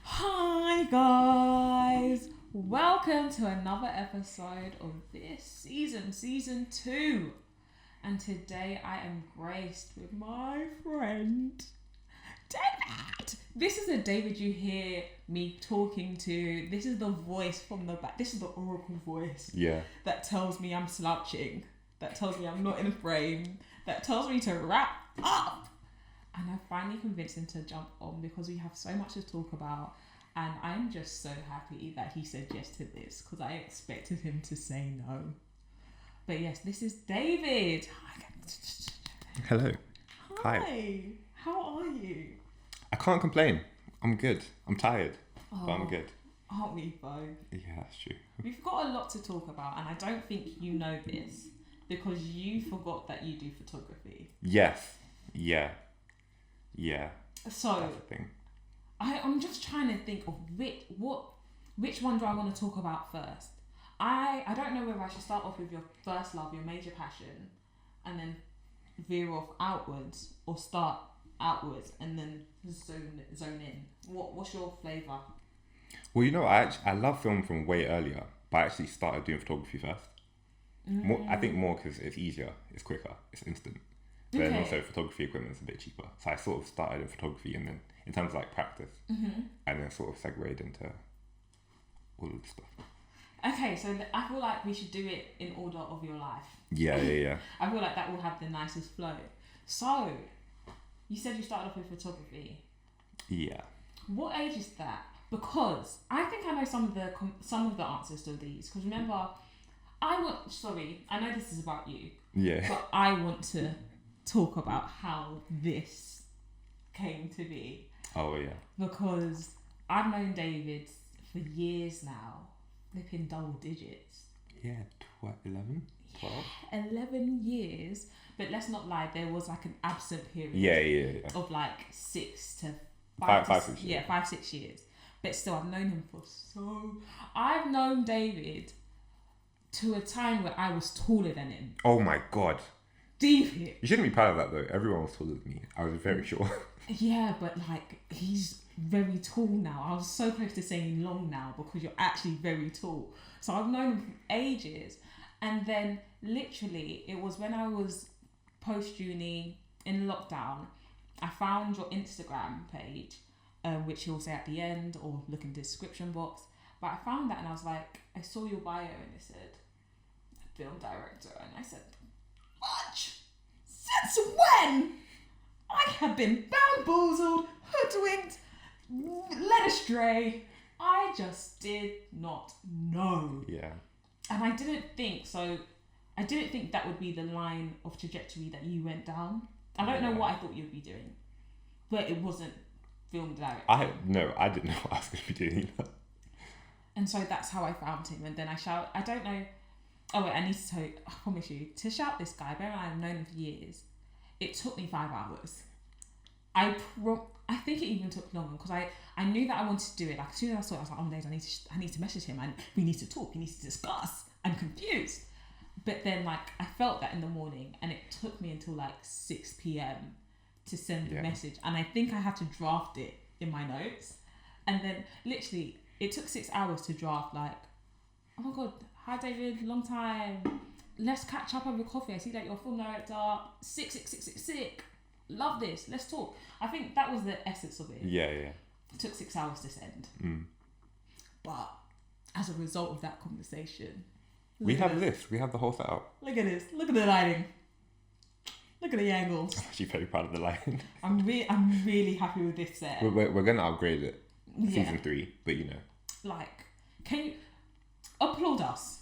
Hi guys, welcome to another episode of this season 2, and today I am graced with my friend David. This is the David you hear me talking to. This is the voice from the back. This is the oracle voice that tells me I'm slouching, that tells me I'm not in the frame, that tells me to wrap up. And I finally convinced him to jump on because we have so much to talk about. And I'm just so happy that he said yes to this because I expected him to say no. But yes, this is David. Hello. Hi. How are you? I can't complain. I'm good. I'm tired, but I'm good. Aren't we both? Yeah, that's true. We've got a lot to talk about, and I don't think you know this because you forgot that you do photography. Yes. Yeah. So That's the thing. I'm just trying to think of which one do I want to talk about first. I don't know whether I should start off with your first love, your major passion, and then veer off outwards, or start outwards and then zone in. What's your flavour? Well, I love film from way earlier, but I actually started doing photography first. I think more because it's easier, it's quicker, it's instant. But then also photography equipment's a bit cheaper. So I sort of started in photography and then in terms of like practice, and then sort of segued into all of the stuff. Okay, so I feel like we should do it in order of your life. Yeah. I feel like that will have the nicest flow. So, you said you started off with photography. Yeah. What age is that? Because I think I know some of the answers to these. Because remember, I know this is about you. Yeah. But I want to talk about how this came to be. Oh yeah. Because I've known David for years now, flipping double digits. Yeah, 11, 12. 11 years, but let's not lie, there was like an absent period. Yeah. Of like 6 to 5 6 years. Yeah, 5-6 years. But still, I've known him I've known David to a time where I was taller than him. Oh my god. David. You shouldn't be proud of that though. Everyone was taller than me. I was very short. Yeah, but like he's very tall now. I was so close to saying long now because you're actually very tall. So I've known him for ages. And then literally it was when I was post-uni in lockdown, I found your Instagram page, which he'll say at the end or look in the description box. But I found that and I was like, I saw your bio and it said film director, and I said, much? Since when? I have been bamboozled, hoodwinked, led astray. I just did not know. Yeah. And I didn't think that would be the line of trajectory that you went down. I don't know what I thought you'd be doing, but it wasn't film directing. I didn't know what I was going to be doing either. And so that's how I found him. And then I don't know. Oh wait, I need to tell you, I promise you, to shout this guy, bear in mind I've known him for years. It took me 5 hours. I think it even took longer because I knew that I wanted to do it. Like as soon as I saw it, I was like, oh my days, I need to message him and we need to talk, we need to discuss. I'm confused. But then like I felt that in the morning and it took me until like 6 p.m. to send the message. And I think I had to draft it in my notes. And then literally it took 6 hours to draft like, oh my god, hi David, long time. Let's catch up over coffee. I see that you're a film director. Sick. Love this. Let's talk. I think that was the essence of it. Yeah. It took 6 hours to send. But as a result of that conversation, we have this. We have the whole setup. Look at this. Look at the lighting. Look at the angles. I'm actually very proud of the lighting. I'm really happy with this set. We're going to upgrade it. Season 3, but you know. Like, can you applaud us?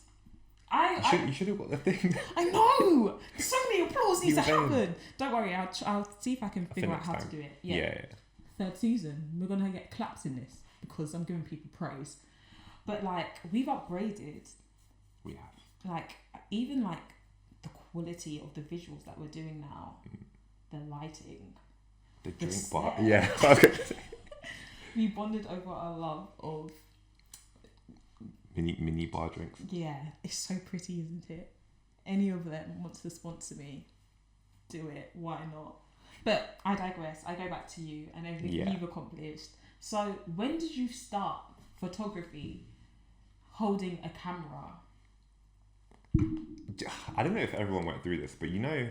You should have got the thing. I know. So many applause needs to happen. Don't worry. I'll see if I can figure out how to do it. Yeah. 3rd season, we're gonna get claps in this because I'm giving people praise. But like, we've upgraded. We have. Like, even like the quality of the visuals that we're doing now, the lighting. The drink set. bar. Yeah, I was going to say. We bonded over our love of Mini bar drinks. Yeah, it's so pretty, isn't it? Any of them wants to sponsor me, do it. Why not? But I digress. I go back to you and everything you've accomplished. So when did you start photography, holding a camera? I don't know if everyone went through this, but do you know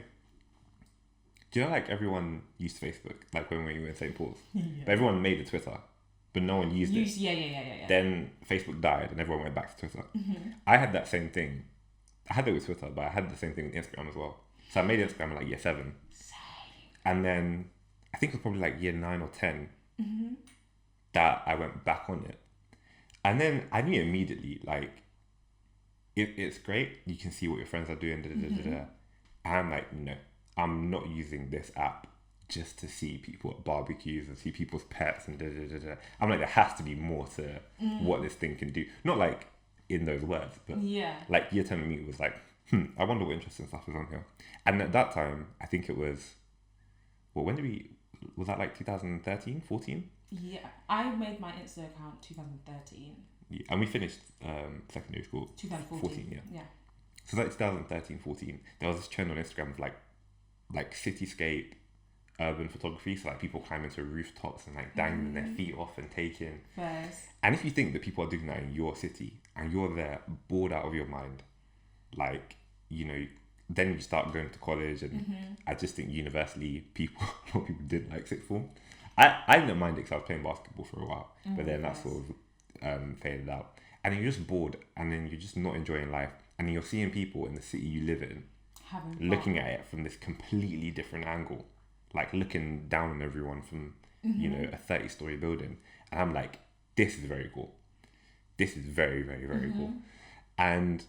like everyone used Facebook, like when we were in St. Paul's? Yeah. But everyone made a Twitter, but no one used it. Yeah. Then Facebook died and everyone went back to Twitter. Mm-hmm. I had that same thing. I had it with Twitter, but I had the same thing with Instagram as well. So I made Instagram in like year 7. Same. And then I think it was probably like year 9 or 10 Mm-hmm. that I went back on it. And then I knew immediately, like, it's great. You can see what your friends are doing. And I'm like, no, I'm not using this app just to see people at barbecues and see people's pets and I'm like, there has to be more to what this thing can do. Not like in those words, but like year 10 of me was like, I wonder what interesting stuff is on here. And at that time, I think it was, was that like 2013, 14? Yeah, I made my Insta account 2013. Yeah, and we finished secondary school 2014. Yeah. So like 2013, 14, there was this trend on Instagram of like cityscape urban photography. So like people climbing to rooftops and like dangling their feet off and taking. First. And if you think that people are doing that in your city and you're there bored out of your mind, like, then you start going to college and I just think universally a lot of people didn't like sixth form. I didn't mind it because I was playing basketball for a while, but then that sort of faded out. And then you're just bored and then you're just not enjoying life. And then you're seeing people in the city you live in looking at it from this completely different angle, like looking down on everyone from, a 30-story building. And I'm like, this is very cool. This is very, very, very cool. And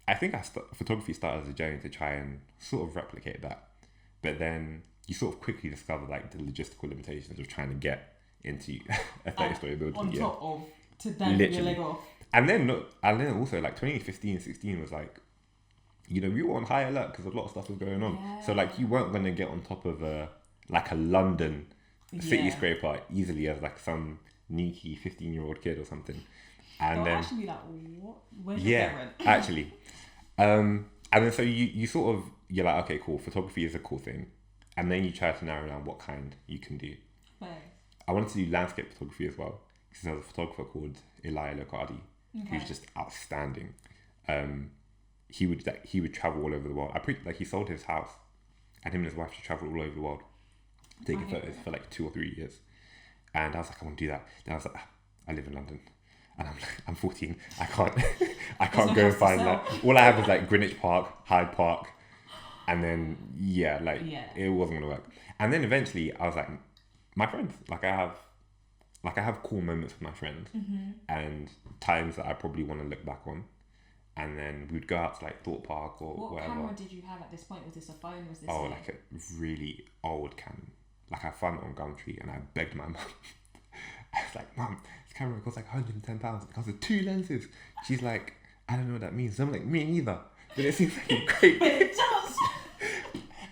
I think photography started as a journey to try and sort of replicate that. But then you sort of quickly discover like the logistical limitations of trying to get into a 30-story building. On top of, to dangle your leg off. And then also like 2015, 16 was like, we were on high alert because a lot of stuff was going on. Yeah. So like you weren't going to get on top of a London city scraper easily as like some sneaky 15-year-old kid or something. And then actually be like, what? Where's your parent? Actually. And then so you sort of, you're like, okay, cool, photography is a cool thing. And then you try to narrow down what kind you can do. Right. I wanted to do landscape photography as well because there's a photographer called Kelani, who's just outstanding. He would travel all over the world. He sold his house, and him and his wife just traveled all over the world, taking photos for like 2 or 3 years. And I was like, I want to do that. Then I was like, I live in London, and I'm 14. I can't go and find all I have is like Greenwich Park, Hyde Park, and then it wasn't gonna work. And then eventually I was like, my friends, I have cool moments with my friends and times that I probably want to look back on. And then we'd go out to like Thorpe Park or whatever. What camera did you have at this point? Was this a phone? Was this like a really old Canon. Like I found it on Gumtree and I begged my mum. I was like, Mum, this camera costs like £110. It comes with 2 lenses. She's like, I don't know what that means. I'm like, me neither. But it seems like a great But it does.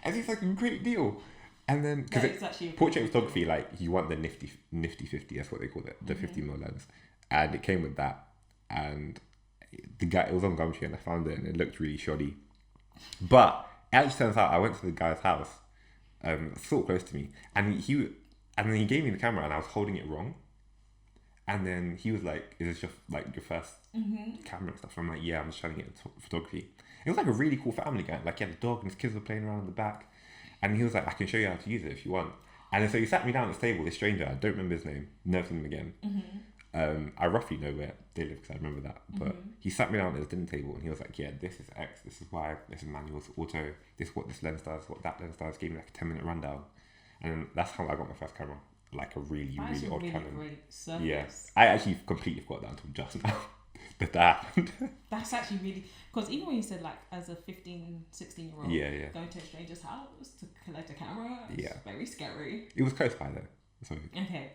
It seems like a great deal. And then, because portrait photography, like you want the nifty 50, that's what they call it, the 50mm lens. And it came with that. And the guy, it was on Gumtree and I found it and it looked really shoddy. But it actually turns out I went to the guy's house, sort of close to me, and then he gave me the camera and I was holding it wrong. And then he was like, is this your first camera and stuff? And I'm like, yeah, I'm just trying to get into photography. It was like a really cool family guy. Like he had a dog and his kids were playing around in the back. And he was like, I can show you how to use it if you want. And then so he sat me down at this table, this stranger, I don't remember his name, never seen him again. I roughly know where they live because I remember that. But he sat me down at his dinner table and he was like, yeah, this is X, this is Y, this is manual, this is auto, this is what this lens does, what that lens does. Gave me like a 10-minute rundown. And that's how I got my first camera. Like a really old Canon. Great service. Yeah. I actually completely forgot that until just now. That happened. That's actually really, because even when you said like as a 15, 16-year-old going to a stranger's house to collect a camera, it's very scary. It was close by though. So, okay.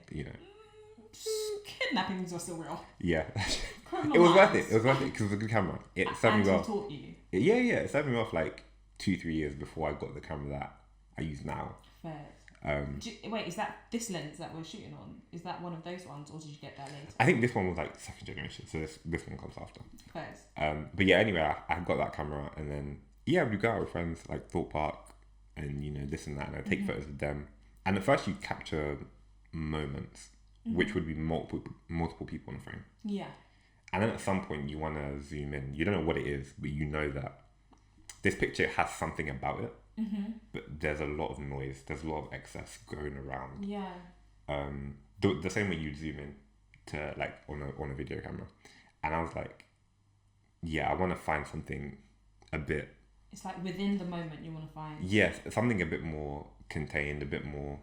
Kidnappings are still real. Yeah. It was worth it. It was worth it because it was a good camera. It served me well. Taught you. It served me well for like 2-3 years before I got the camera that I use now. Fair. Wait, is that this lens that we're shooting on? Is that one of those ones, or did you get that later? I think this one was like second generation, so this one comes after. First. But yeah, anyway, I got that camera, and then we go out with friends like Thorpe Park, and this and that, and I take photos with them. And at first, you capture moments, which would be multiple people in a frame. Yeah. And then at some point, you want to zoom in. You don't know what it is, but you know that this picture has something about it. But there's a lot of noise. There's a lot of excess going around. Yeah. The same way you'd zoom in to like on a video camera, and I was like, I want to find something a bit. It's like within the moment you want to find. Yes, something a bit more contained, a bit more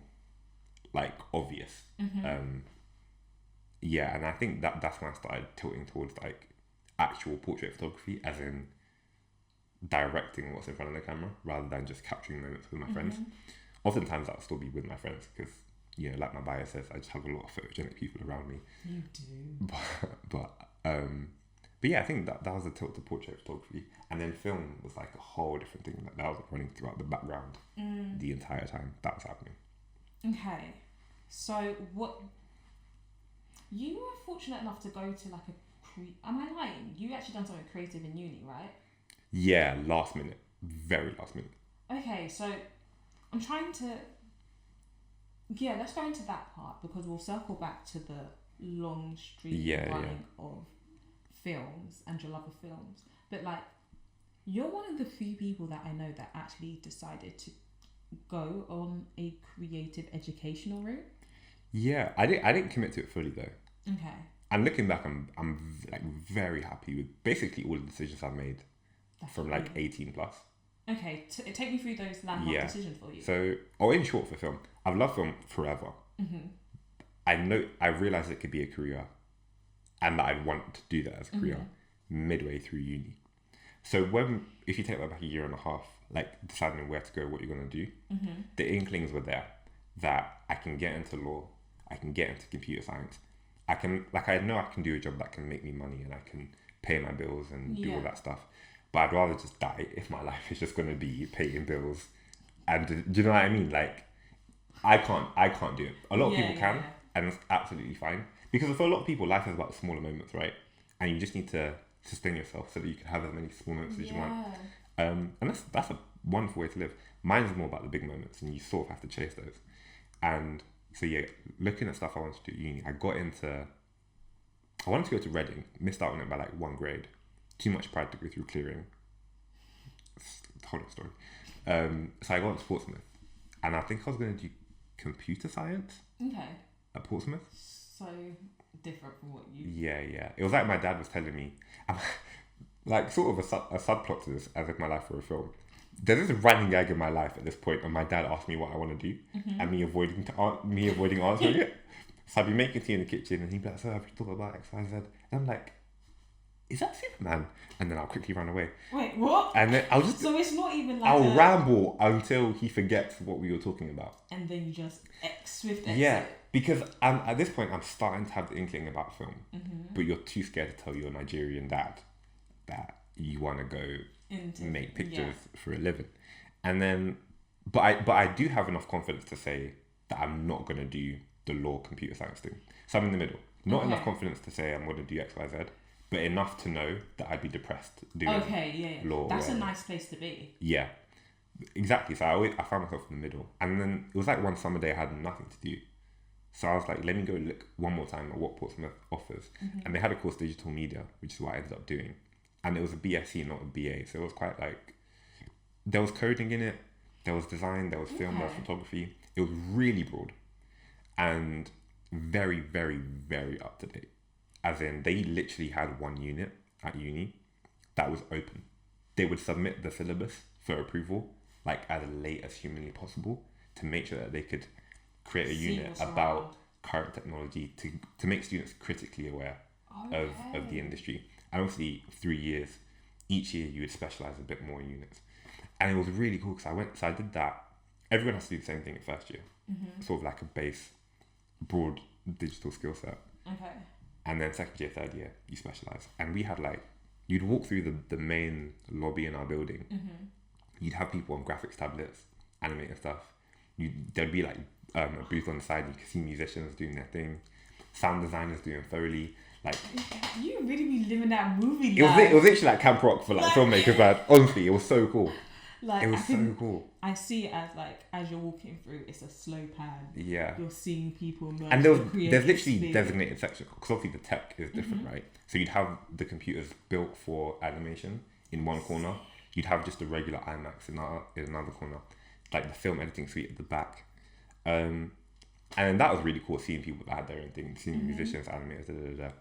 like obvious. And I think that's when I started tilting towards like actual portrait photography, as in directing what's in front of the camera rather than just capturing moments with my friends. Oftentimes that'll still be with my friends because like my bio says, I just have a lot of photogenic people around me. You do. But yeah, I think that was a tilt to portrait photography, and then film was like a whole different thing. Like that was running throughout the background the entire time that was happening. Okay, so what? You were fortunate enough to go to like am I lying? You actually done something creative in uni, right? Yeah, last minute, very last minute. Okay, so I'm trying to. Yeah, let's go into that part because we'll circle back to the long streak running of films and your love of films. But like, you're one of the few people that I know that actually decided to go on a creative educational route. Yeah, I didn't commit to it fully though. Okay. And looking back, I'm like very happy with basically all the decisions I've made from like 18 plus. Okay, take me through those landmark decisions for you. So, in short, for film, I've loved film forever. I realised it could be a career, and that I'd want to do that as a career midway through uni. So if you take that back a year and a half, like deciding where to go, what you're gonna do, the inklings were there that I can get into law, I can get into computer science, I know I can do a job that can make me money and I can pay my bills and do all that stuff. But I'd rather just die if my life is just going to be paying bills. And do you know what I mean? Like, I can't do it. A lot of people can, and it's absolutely fine. Because for a lot of people, life is about smaller moments, right? And you just need to sustain yourself so that you can have as many small moments as you want. And that's a wonderful way to live. Mine is more about the big moments, and you sort of have to chase those. And so looking at stuff I wanted to do at uni, I wanted to go to Reading, missed out on it by like 1 grade. Too much pride to go through clearing. It's a whole story. So I got to Portsmouth, and I think I was going to do computer science. Okay. At Portsmouth. So different from what you. Yeah. It was like my dad was telling me, like sort of a subplot to this, as if my life were a film. There's this running gag in my life at this point, and my dad asked me what I want to do, and me avoiding answering it. So I'd be making tea in the kitchen, and he'd be like, "So have you thought about X, Y, Z?" And I'm like, "Is that Superman?" And then I'll quickly run away. Wait, what? And then I'll just... So it's not even like I'll ramble until he forgets what we were talking about. And then you just swift exit. Yeah, because at this point, I'm starting to have the inkling about film. But you're too scared to tell your Nigerian dad that you want to go make pictures for a living. And then... But I do have enough confidence to say that I'm not going to do the law computer science thing. So I'm in the middle. Not enough confidence to say I'm going to do X, Y, Z. But enough to know that I'd be depressed doing law. That's a nice place to be. Yeah, exactly. So I found myself in the middle. And then it was like one summer day I had nothing to do. So I was like, let me go look one more time at what Portsmouth offers. And they had a course, digital media, which is what I ended up doing. And it was a BSc, not a BA. So it was quite like, there was coding in it, there was design, there was film, there was photography. It was really broad and very, very, very up to date. As in, they literally had one unit at uni that was open. They would submit the syllabus for approval, like as late as humanly possible, to make sure that they could create a unit about current technology to make students critically aware of the industry. And obviously, 3 years, each year you would specialize a bit more in units. And it was really cool because I did that. Everyone has to do the same thing at first year. Sort of like a base, broad digital skill set. Okay. And then second year, third year, you specialise. And we had you'd walk through the main lobby in our building. You'd have people on graphics tablets, animating stuff. there'd be like a booth on the side. You could see musicians doing their thing, sound designers doing Foley. Like, you really be living that movie. It was literally like camp rock for like filmmakers. Like, honestly, it was so cool. Like, it was so cool. I see it as like, as you're walking through, it's a slow pan. Yeah. You're seeing people merge. And there's literally designated sections, because obviously the tech is different, right? So you'd have the computers built for animation in one corner. You'd have just a regular IMAX in another corner, like the film editing suite at the back. And that was really cool, seeing people that had their own thing, seeing musicians, animators,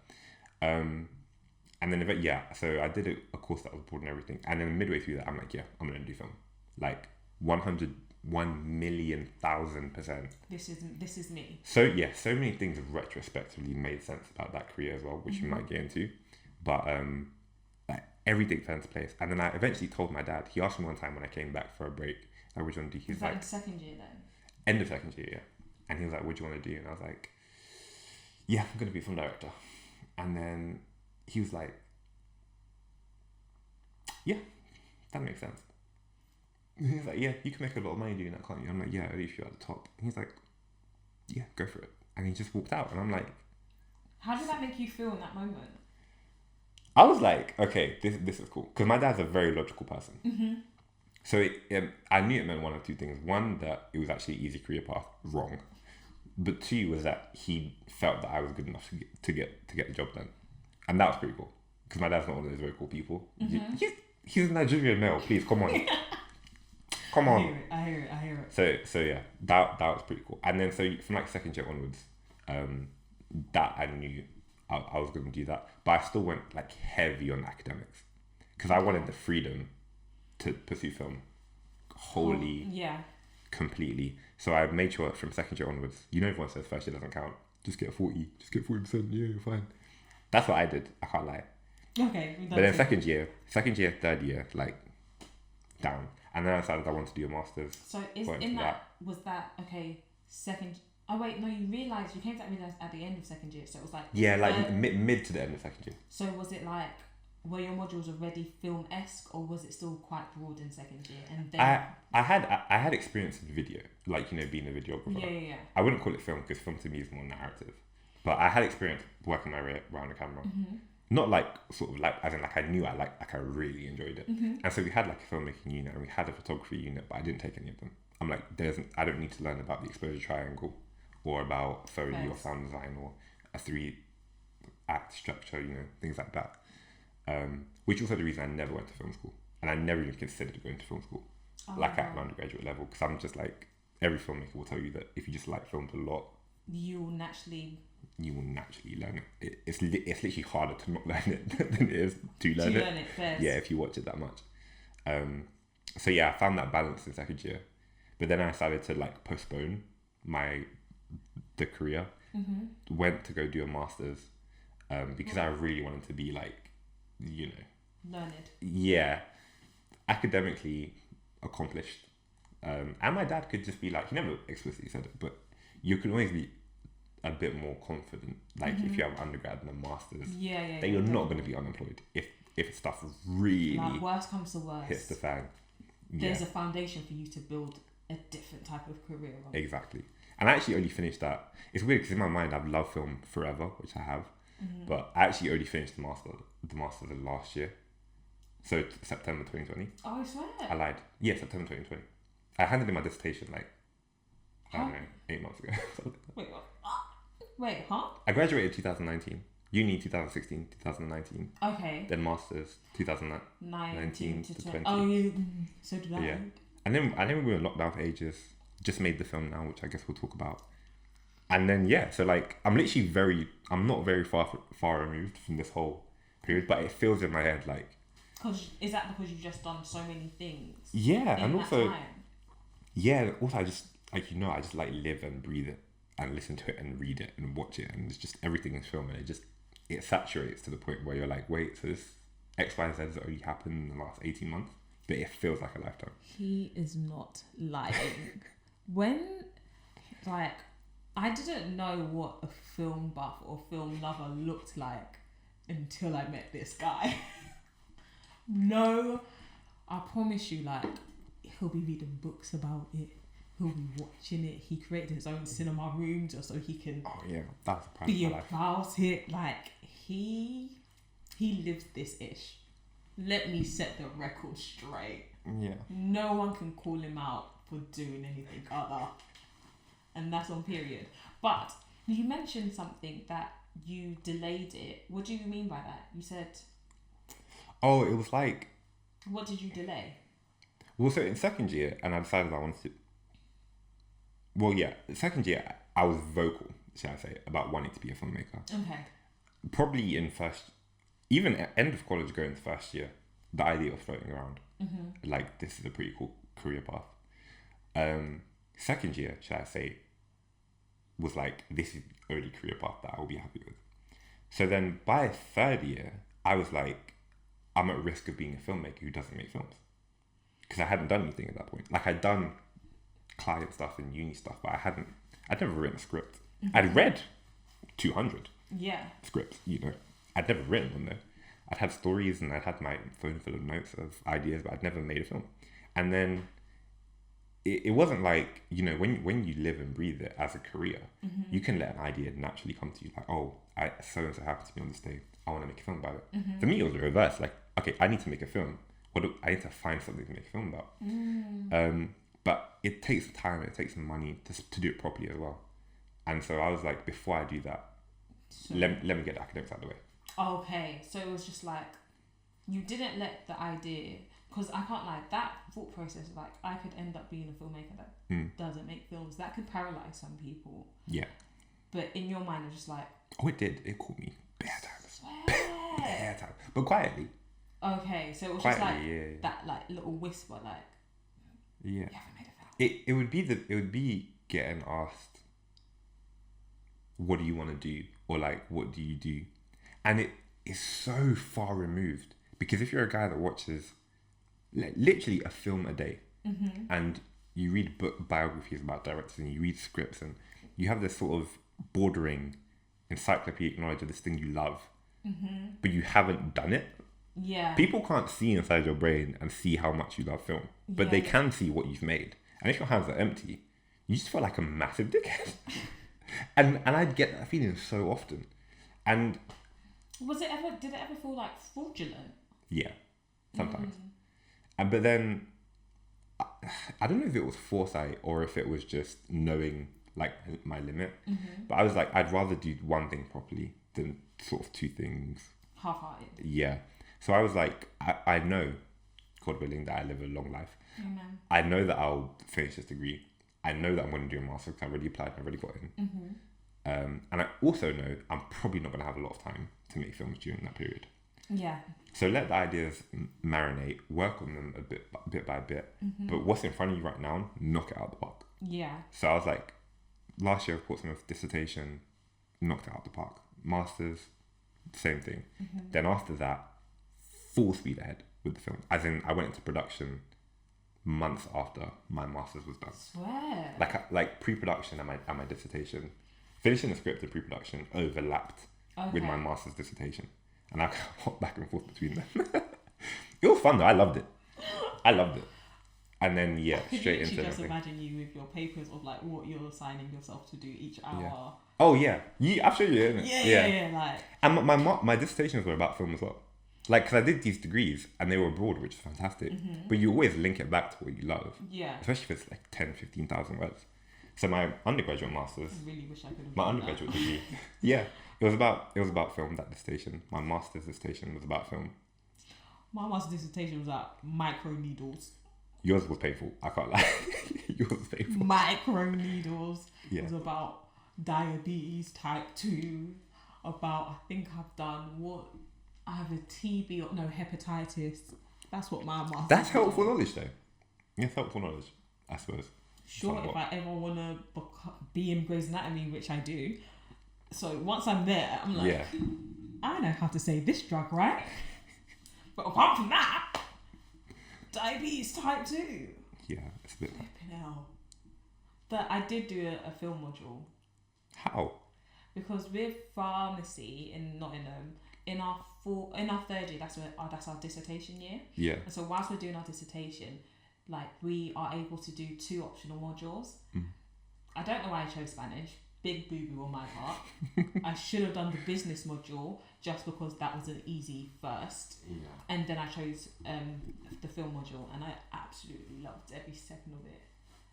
and then so I did a course that was broad and everything, and then midway through that I'm like, I'm gonna do film, like 1,000,000%. This is me. So so many things retrospectively made sense about that career as well, which we might get into, but like everything fell into place. And then I eventually told my dad. He asked me one time when I came back for a break, like, what do you want to do? He's like, in second year then? End of second year, yeah. And he was like, what do you want to do? And I was like, I'm gonna be a film director. And then he was like, that makes sense. And he was like, you can make a lot of money doing that, can't you? I'm like, only if you're at the top. And he's like, go for it. And he just walked out, and I'm like, how did that make you feel in that moment? I was like, okay, this is cool, because my dad's a very logical person. So I knew it meant one of two things. One, that it was actually an easy career path. Wrong. But two was that he felt that I was good enough to get the job done, and that was pretty cool, because my dad's not one of those very cool people. He's a Nigerian male. Please, come on. Come on. I hear it. So yeah, that was pretty cool. And then so from like second year onwards, that I knew I was going to do that, but I still went like heavy on academics, because I wanted the freedom to pursue film wholly, completely. So I made sure from second year onwards, everyone says first year doesn't count. Just get 40%. Yeah, you're fine. That's what I did. I can't lie. Okay. But then second year, third year, like down. And then I decided I wanted to do a master's. So was that okay? Second. Oh wait, no. You realised you came to that realize at the end of second year, so it was like mid to the end of second year. So was it like, were your modules already film-esque, or was it still quite broad in second year? And then I had experience in video, like being a videographer. Yeah. I wouldn't call it film, because film to me is more narrative, but I had experience working my way around the camera. Not like sort of like as in like I knew I really enjoyed it. And so we had like a filmmaking unit and we had a photography unit, but I didn't take any of them. I'm like, I don't need to learn about the exposure triangle or about Foley or sound design or a 3-act structure, things like that. Which was also the reason I never went to film school, and I never even considered going to film school, at an undergraduate level, because I'm just like, every filmmaker will tell you that if you just like films a lot, you will naturally learn it. It's literally harder to not learn it than it is to learn it first. Yeah, if you watch it that much. So I found that balance in second year, but then I decided to like postpone the career. Went to go do a master's, because I really wanted to be like, learned. Yeah, academically accomplished. And my dad could just be like, he never explicitly said it, but you can always be a bit more confident, like if you have undergrad and a master's, that you're not going to be unemployed if stuff really, like, worst comes to worst, hits the fan. There's a foundation for you to build a different type of career on. Exactly. And I actually only finished that. It's weird because in my mind I've loved film forever, which I have, but I actually only finished the master's last year, so September 2020. Oh, I swear. I lied. Yeah, September 2020. I handed in my dissertation like I don't know, 8 months ago. Wait, what? Wait, huh? I graduated 2019. Uni 2016, 2019. Okay. Then masters 2019 to 20. Oh, so did I. Yeah. And then we were in lockdown for ages. Just made the film now, which I guess we'll talk about. And then so like I'm not very far removed from this whole period, but it feels in my head like. Is that because you've just done so many things? Yeah, in and that also. time? Yeah, also I just I just like live and breathe it and listen to it and read it and watch it, and it's just everything is film, and it saturates to the point where you're like, wait, so this X, Y, and Z has already happened in the last 18 months, but it feels like a lifetime. He is not lying. When, like, I didn't know what a film buff or film lover looked like until I met this guy. No, I promise you, like, he'll be reading books about it. He'll be watching it. He created his own cinema room just so he can Oh yeah, that's a be life. about it. Like he lives this ish. Let me set the record straight. Yeah. No one can call him out for doing anything other. And that's on period. But you mentioned something that you delayed it. What do you mean by that? You said... Oh, it was like... What did you delay? Well, so in second year, and I decided I wanted to... Well, yeah, second year, I was vocal, shall I say, about wanting to be a filmmaker. Okay. Probably in first... Even at end of college going to first year, the idea was floating around. Mm-hmm. Like, this is a pretty cool career path. Second year, shall I say, was like, this is the only career path that I'll be happy with. So then by third year, I was like, I'm at risk of being a filmmaker who doesn't make films. Because I hadn't done anything at that point. Like, I'd done client stuff and uni stuff, but I'd never written a script. Mm-hmm. I'd read 200 scripts, you know. I'd never written one though. I'd had stories and I'd had my phone full of notes of ideas, but I'd never made a film. And then it wasn't like, you know, when you live and breathe it as a career, mm-hmm. you can let an idea naturally come to you. Like, oh, so-and-so happened to me on this day. I want to make a film about it. Mm-hmm. For me, it was the reverse. Like, okay, I need to make a film. I need to find something to make a film about. Mm. But it takes time, it takes some money to do it properly as well. And so I was like, before I do that, let me get the academics out of the way. Okay, so it was just like, you didn't let the idea, because I can't lie, that thought process, like, I could end up being a filmmaker that doesn't make films. That could paralyze some people. Yeah. But in your mind, it's just like... Oh, it did. It caught me bare times. Bare times. But quietly. Okay, so it was quietly, just like that like little whisper, like, you haven't made a film. It would be getting asked, what do you want to do? Or like, what do you do? And it is so far removed, because if you're a guy that watches literally a film a day, mm-hmm. and you read book biographies about directors and you read scripts and you have this sort of bordering encyclopedic knowledge of this thing you love, mm-hmm. but you haven't done it. Yeah. People can't see inside your brain and see how much you love film, but they can see what you've made. And if your hands are empty, you just feel like a massive dickhead. and I'd get that feeling so often. And did it ever feel like fraudulent? Yeah, sometimes. But then I don't know if it was foresight or if it was just knowing like my limit. Mm-hmm. But I was like, I'd rather do one thing properly than sort of two things half-hearted. Yeah. So I was like, I know, God willing, that I live a long life. Amen. I know that I'll finish this degree. I know that I'm going to do a master's because I already applied and I already got in. Mm-hmm. And I also know I'm probably not going to have a lot of time to make films during that period. Yeah. So let the ideas marinate, work on them bit by bit. Mm-hmm. But what's in front of you right now, knock it out the park. Yeah. So I was like, last year of Portsmouth, dissertation, knocked it out the park. Masters, same thing. Mm-hmm. Then after that, full speed ahead with the film. As in, I went into production months after my master's was done. Swear. Like pre-production and my dissertation. Finishing the script and pre-production overlapped with my master's dissertation. And I hopped back and forth between them. It was fun though. I loved it. And then straight into just imagine you with your papers of like what you're signing yourself to do each hour. Yeah. Oh yeah, absolutely. Isn't it? Yeah. Like, and my dissertations were about film as well. Like, because I did these degrees and they were abroad, which is fantastic. Mm-hmm. But you always link it back to what you love. Yeah. Especially if it's like 15,000 words. So my undergraduate master's... I really wish I could have my undergraduate degree... Yeah. It was about film, that dissertation. My master's dissertation was about film. My master's dissertation was about micro needles. Yours was painful. I can't lie. Yours was painful. Micro needles. Yeah. It was about diabetes type 2. About, I think I've done what... I have a TB or hepatitis. That's what my master's. That's helpful knowledge, though. Yes, helpful knowledge, I suppose. Sure, if I ever want to be in Grey's Anatomy, which I do. So once I'm there, I'm like, I know how to say this drug, right? But apart from that, diabetes type 2. Yeah, it's a bit. Flipping hell. But I did do a film module. How? Because with pharmacy in Nottingham, in our third year, that's our dissertation year. Yeah. And so whilst we're doing our dissertation, like we are able to do 2 optional modules. I don't know why I chose Spanish. Big boo-boo on my part. I should have done the business module just because that was an easy first. Yeah. And then I chose the film module, and I absolutely loved every second of it.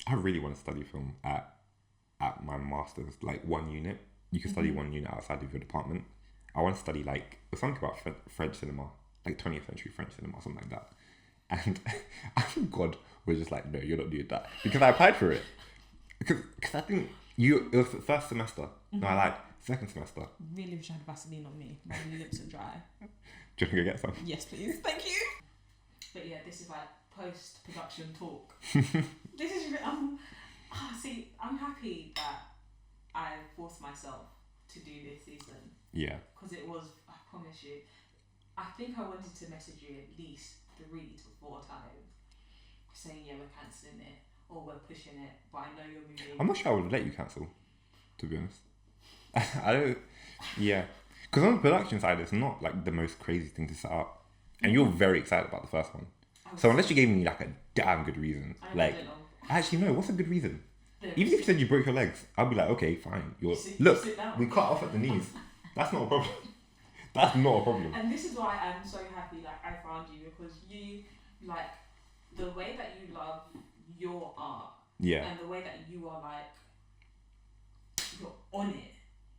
I really want to study film at my master's, like 1 unit. You can study 1 unit outside of your department. I want to study like something about French cinema, like 20th century French cinema, something like that. And I think God was just like, no, you're not doing that, because I applied for it. Because I think it was the first semester. No, I lied. Second semester. Really wish I had Vaseline on me. My lips are dry. Do you want to go get some? Yes, please. Thank you. But yeah, this is like post-production talk. This is see, I'm happy that I forced myself to do this season. Yeah. Because it was, I promise you, I think I wanted to message you at least 3 to 4 times saying, yeah, we're cancelling it or we're pushing it, but I know you're moving. I'm not sure I would have let you cancel, to be honest. I don't, yeah. Because on the production side, it's not like the most crazy thing to set up. And you're very excited about the first one. So unless you gave me like a damn good reason, like, actually no, what's a good reason? Even if you said you broke your legs, I'll be like, okay, fine. Look, we cut off at the knees. That's not a problem. That's not a problem. And this is why I'm so happy like I found you, because you, like, the way that you love your art, yeah, and the way that you are like, you're on it.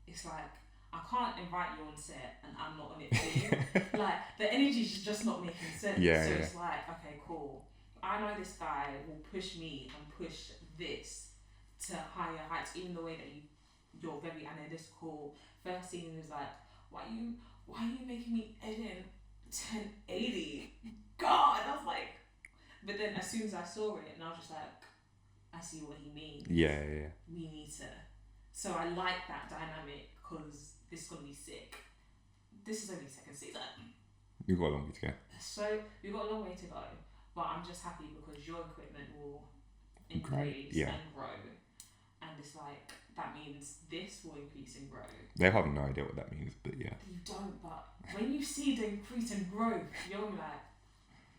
It's like, I can't invite you on set and I'm not on it for you. Like, the energy's just not making sense. Yeah, so yeah. It's like, okay, cool. I know this guy will push me and push this to higher heights, even the way that you're very analytical. First scene is like, why are you making me edit 1080? God, I was like, but then as soon as I saw it, and I was just like, I see what he means. Yeah. We need to. So I like that dynamic, because this is gonna be sick. This is only 2nd season. You've got a long way to go. So we've got a long way to go, but I'm just happy because your equipment will increase and grow, and it's like that means this will increase and grow. They have no idea what that means, but yeah. You don't, but when you see the increase and growth, you're like,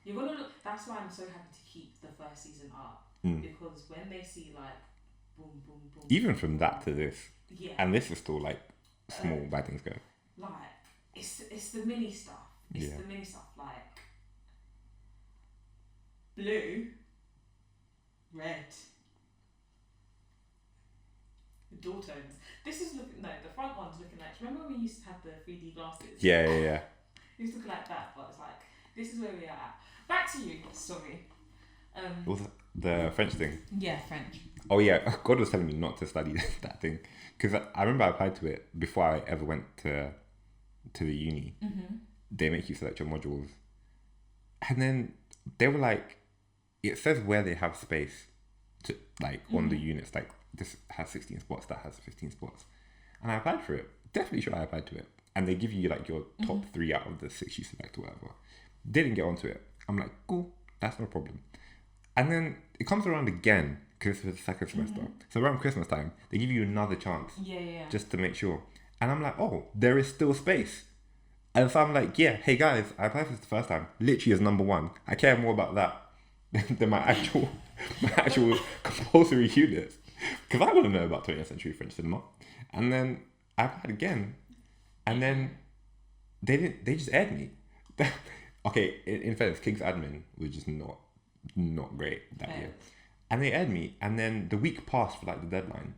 you're gonna look. That's why I'm so happy to keep the first season up, because when they see like boom, boom, boom. Even from that to this, yeah, and this is still like small bad things go. Like it's the mini stuff. It's the mini stuff, like blue, red, the dual tones. This is looking, no, the front one's looking like, remember when we used to have the 3D glasses? Yeah. It used to look like that, but it's like, this is where we are at. Back to you, sorry. What was the French thing? Yeah, French. Oh yeah, God was telling me not to study that thing, because I remember I applied to it before I ever went to the uni. They make you select your modules, and then they were like, it says where they have space to, like, on the units, like this has 16 spots, that has 15 spots, and I applied for it. Definitely sure I applied to it, and they give you like your top 3 out of the 6 you select or whatever. Didn't get onto it. I'm like, cool, that's no problem. And then it comes around again, because it's the 2nd semester. So around Christmas time, they give you another chance. Yeah. Just to make sure. And I'm like, oh, there is still space. And so I'm like, yeah, hey guys, I applied for this the first time. Literally as number 1. I care more about that than my actual compulsory units. Because I want to know about 20th century French cinema. And then I applied again. And then they just aired me. Okay, in fairness, King's admin was just not great that year. And they aired me, and then the week passed for like the deadline.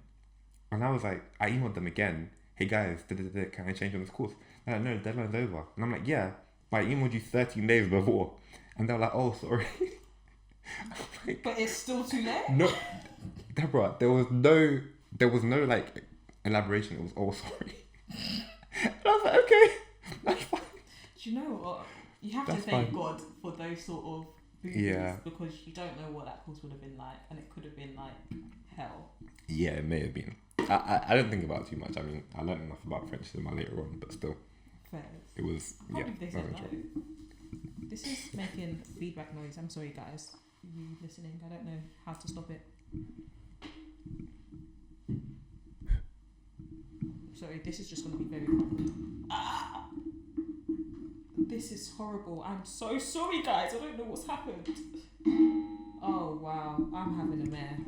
And I was like, I emailed them again, hey guys, can I change on this course? They're like, no, the deadline's over. And I'm like, yeah, but I emailed you 13 days before. And they're like, oh, sorry. Like, but it's still too late? No, Deborah, there was no like elaboration. It was, oh, sorry. And I was like, okay, that's fine. Do you know what? You have to thank God for those sort of movies, because you don't know what that course would have been like, and it could have been like hell. Yeah, it may have been. I don't think about it too much. I mean, I learned enough about French cinema later on, but still. Fair. It was, I can't believe they said no. This is making feedback noise. I'm sorry, guys. You listening? I don't know how to stop it. Sorry, this is just going to be very quick. This is horrible. I'm so sorry, guys. I don't know what's happened. Oh, wow, I'm having a mare.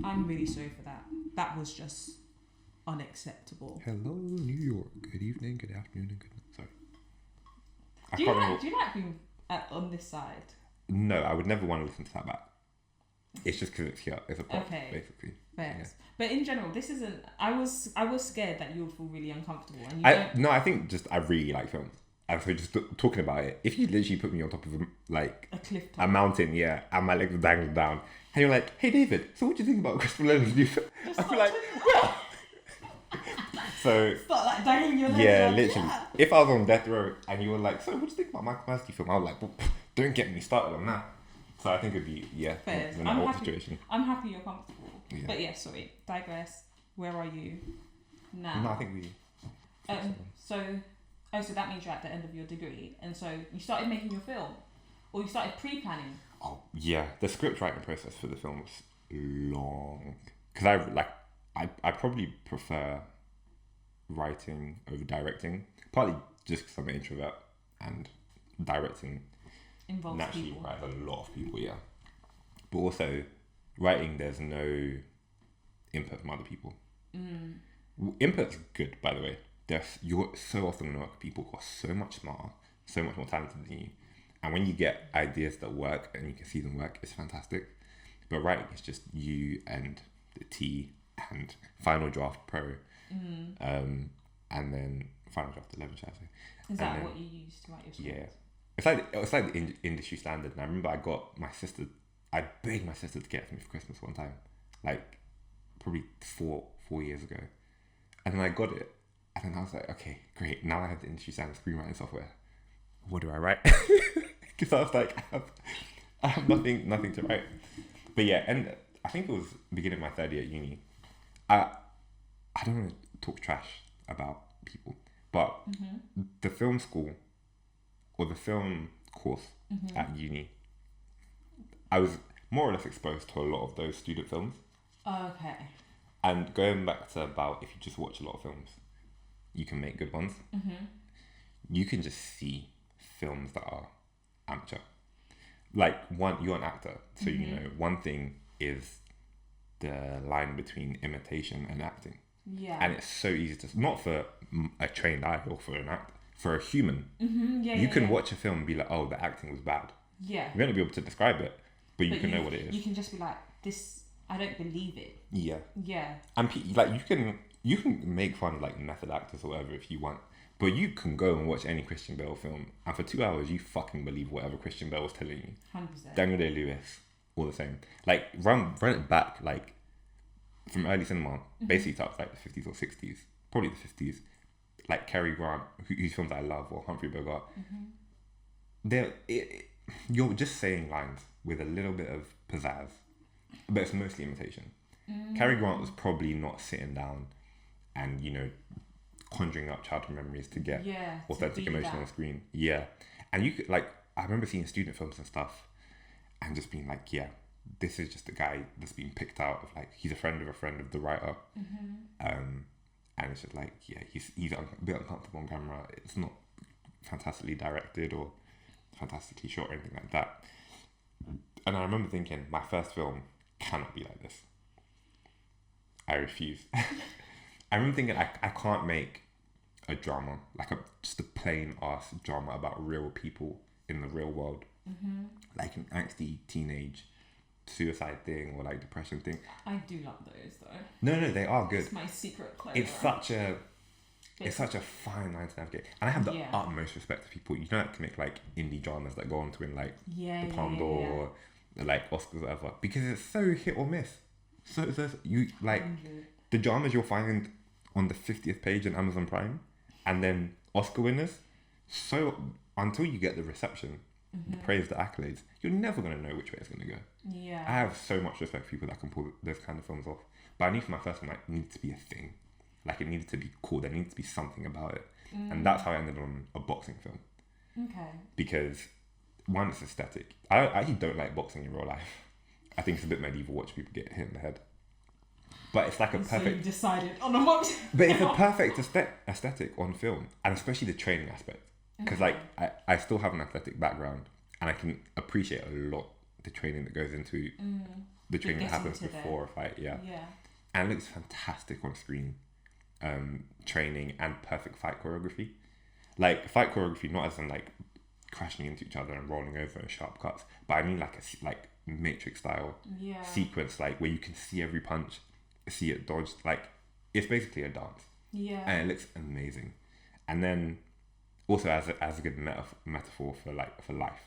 I'm really sorry for that. That was just unacceptable. Hello, New York. Good evening, good afternoon, and good night. Sorry. Do you like being on this side? No, I would never want to listen to that back. It's just because it's here. It's a pop, basically. Fair. Yeah. But in general, this isn't. I was scared that you would feel really uncomfortable. And I think just I really like films. And so just talking about it, if you literally put me on top of a cliff top, a mountain, yeah, and my legs are dangling down, and you're like, hey David, so what do you think about Christopher Nolan's new film? I feel like, well. So start like dangling your legs. Yeah, like, literally. Yeah. If I was on death row and you were like, so what do you think about Michael Mansley film? I was like, well, don't get me started on that. So I think it'd be fair. Situation. I'm happy you're comfortable. Yeah. But yeah, sorry, digress. Where are you now? No, I think we. So that means you're at the end of your degree, and so you started making your film, or you started pre-planning. Oh yeah, the script writing process for the film was long because I probably prefer writing over directing, partly just because I'm an introvert and directing involves naturally people. Right, a lot of people, yeah. But also writing, there's no input from other people. Input's good, by the way. You're so often going to work with people who are so much smarter, so much more talented than you. And when you get ideas that work and you can see them work, it's fantastic. But writing is just you and the T and Final Draft Pro, and then Final Draft 11, shall I say. Is that what you use to write your script? Yeah. It's like the industry standard. And I remember I begged my sister to get it for me for Christmas one time, like probably four years ago. And then I got it. And then I was like, okay, great. Now I have the industry standard screenwriting software. What do I write? Because I was like, I have nothing to write. But yeah, and I think it was beginning of my third year at uni. I don't want to talk trash about people, but the film school or the film course at uni, I was more or less exposed to a lot of those student films. Okay. And going back to about if you just watch a lot of films, you can make good ones. You can just see films that are amateur. Like you're an actor, so you know one thing is the line between imitation and acting. Yeah. And it's so easy to, not for a trained eye or for an actor, for a human. You can watch a film and be like, oh, the acting was bad. Yeah. You're going to be able to describe it, but you can know what it is. You can just be like, this, I don't believe it. Yeah. Yeah. And you can make fun of like method actors or whatever if you want, but you can go and watch any Christian Bale film and for 2 hours you fucking believe whatever Christian Bale was telling you. 100%. Daniel Day-Lewis, all the same. Like run it back like from early cinema, basically to like the 50s or 60s, probably the 50s. Like Cary Grant, whose films I love, or Humphrey Bogart. You're just saying lines with a little bit of pizzazz, but it's mostly imitation. Cary Grant was probably not sitting down and, conjuring up childhood memories to get authentic emotion on screen. Yeah. And you could, I remember seeing student films and stuff and just being like, yeah, this is just a guy that's been picked out of he's a friend of the writer. And it's just he's a bit uncomfortable on camera. It's not fantastically directed or fantastically shot or anything like that. And I remember thinking, my first film cannot be like this. I refuse. I remember thinking, I can't make a drama, just a plain ass drama about real people in the real world. Like an angsty teenage suicide thing or depression thing. I do love those though. No, they are good. It's my secret pleasure. It's such a fine line to navigate. And I have the utmost respect for people, that can make indie dramas that go on to win the Palme d'Or or Oscars or whatever, because it's so hit or miss. So you the dramas you'll find on the 50th page in Amazon Prime, and then Oscar winners. So until you get the reception, the praise, the accolades, you're never going to know which way it's going to go. Yeah. I have so much respect for people that can pull those kind of films off. But I knew for my first one, it needed to be a thing. It needed to be cool. There needed to be something about it. And that's how I ended on a boxing film. Okay. Because one, it's aesthetic. I actually don't like boxing in real life. I think it's a bit medieval watching people get hit in the head. But it's like a perfect... So you decided on a boxing But it's a perfect aesthetic on film. And especially the training aspect. because like I still have an athletic background, and I can appreciate a lot the training that goes into the training that happens before a fight. Yeah, and it looks fantastic on screen. Training and perfect fight choreography, like fight choreography, not as in like crashing into each other and rolling over and sharp cuts, but I mean like like Matrix style sequence, like where you can see every punch, see it dodged. Like it's basically a dance. Yeah, and it looks amazing. And then also as a good metaphor for life.